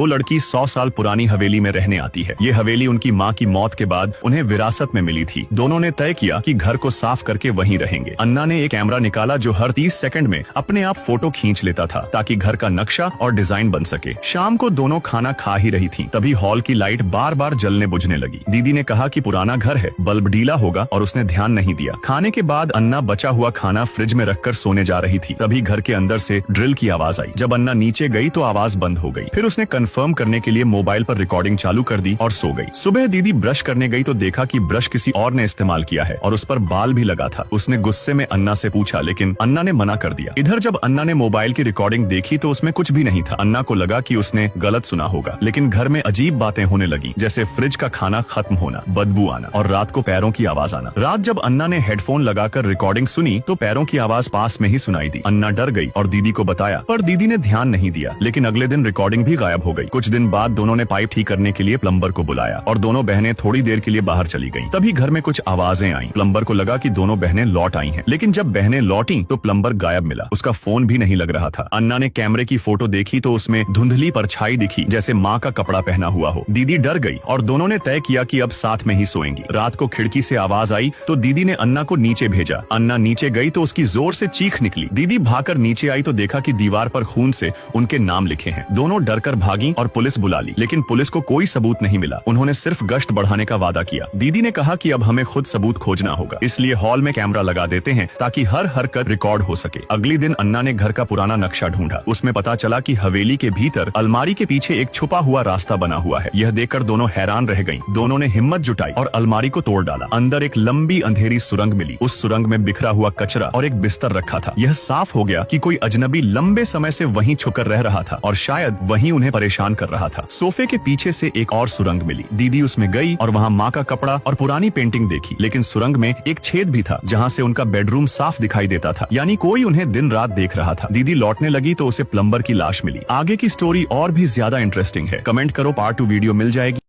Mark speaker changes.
Speaker 1: वो लड़की 100 साल पुरानी हवेली में रहने आती है। ये हवेली उनकी माँ की मौत के बाद उन्हें विरासत में मिली थी। दोनों ने तय किया कि घर को साफ करके वहीं रहेंगे। अन्ना ने एक कैमरा निकाला जो हर 30 सेकंड में अपने आप फोटो खींच लेता था ताकि घर का नक्शा और डिजाइन बन सके। शाम को दोनों खाना खा ही रही थी, तभी हॉल की लाइट बार बार जलने बुझने लगी। दीदी ने कहा कि पुराना घर है, बल्ब ढीला होगा, और उसने ध्यान नहीं दिया। खाने के बाद अन्ना बचा हुआ खाना फ्रिज में रखकर सोने जा रही थी, तभी घर के अंदर से ड्रिल की आवाज आई। जब अन्ना नीचे गई तो आवाज बंद हो गई। फिर उसने कंफर्म करने के लिए मोबाइल पर रिकॉर्डिंग चालू कर दी और सो गई। सुबह दीदी ब्रश करने गई तो देखा कि ब्रश किसी और ने इस्तेमाल किया है और उस पर बाल भी लगा था। उसने गुस्से में अन्ना से पूछा, लेकिन अन्ना ने मना कर दिया। इधर जब अन्ना ने मोबाइल की रिकॉर्डिंग देखी तो उसमें कुछ भी नहीं था। अन्ना को लगा कि उसने गलत सुना होगा, लेकिन घर में अजीब बातें होने लगी, जैसे फ्रिज का खाना खत्म होना, बदबू आना और रात को पैरों की आवाज आना। रात जब अन्ना ने हेडफोन लगाकर रिकॉर्डिंग सुनी तो पैरों की आवाज पास में ही सुनाई दी। अन्ना डर गई और दीदी को बताया, पर दीदी ने ध्यान नहीं दिया। लेकिन अगले दिन रिकॉर्डिंग भी गायब हो गई। कुछ दिन बाद दोनों ने पाइप ठीक करने के लिए प्लम्बर को बुलाया और दोनों बहनें थोड़ी देर के लिए बाहर चली गईं। तभी घर में कुछ आवाजें आईं। प्लम्बर को लगा कि दोनों बहनें लौट आई हैं, लेकिन जब बहनें लौटीं तो प्लम्बर गायब मिला। उसका फोन भी नहीं लग रहा था। अन्ना ने कैमरे की फोटो देखी तो उसमें धुंधली परछाई दिखी, जैसे माँ का कपड़ा पहना हुआ हो। दीदी डर गई और दोनों ने तय किया कि अब साथ में ही सोएंगी। रात को खिड़की से आवाज आई तो दीदी ने अन्ना को नीचे भेजा। अन्ना नीचे गई तो उसकी जोर से चीख निकली। दीदी भागकर नीचे आई तो देखा कि दीवार पर खून से उनके नाम लिखे हैं। दोनों डरकर भागी और पुलिस बुला ली, लेकिन पुलिस को कोई सबूत नहीं मिला। उन्होंने सिर्फ गश्त बढ़ाने का वादा किया। दीदी ने कहा कि अब हमें खुद सबूत खोजना होगा, इसलिए हॉल में कैमरा लगा देते हैं ताकि हर हरकत रिकॉर्ड हो सके। अगली दिन अन्ना ने घर का पुराना नक्शा ढूंढा। उसमें पता चला कि हवेली के भीतर अलमारी के पीछे एक छुपा हुआ रास्ता बना हुआ है। यह देखकर दोनों हैरान रह गईं। दोनों ने हिम्मत जुटाई और अलमारी को तोड़ डाला। अंदर एक लंबी अंधेरी सुरंग मिली। उस सुरंग में बिखरा हुआ कचरा और एक बिस्तर रखा था। यह साफ हो गया कि कोई अजनबी लंबे समय से वहीं छुपकर रह रहा था और शायद वहीं उन्हें परेशान कर रहा था। सोफे के पीछे से एक और सुरंग मिली। दीदी उसमें गई और वहाँ माँ का कपड़ा और पुरानी पेंटिंग देखी, लेकिन सुरंग में एक छेद भी था जहाँ से उनका बेडरूम साफ दिखाई देता था, यानी कोई उन्हें दिन रात देख रहा था। दीदी लौटने लगी तो उसे प्लम्बर की लाश मिली। आगे की स्टोरी और भी ज्यादा इंटरेस्टिंग है। कमेंट करो, पार्ट 2 वीडियो मिल जाएगी।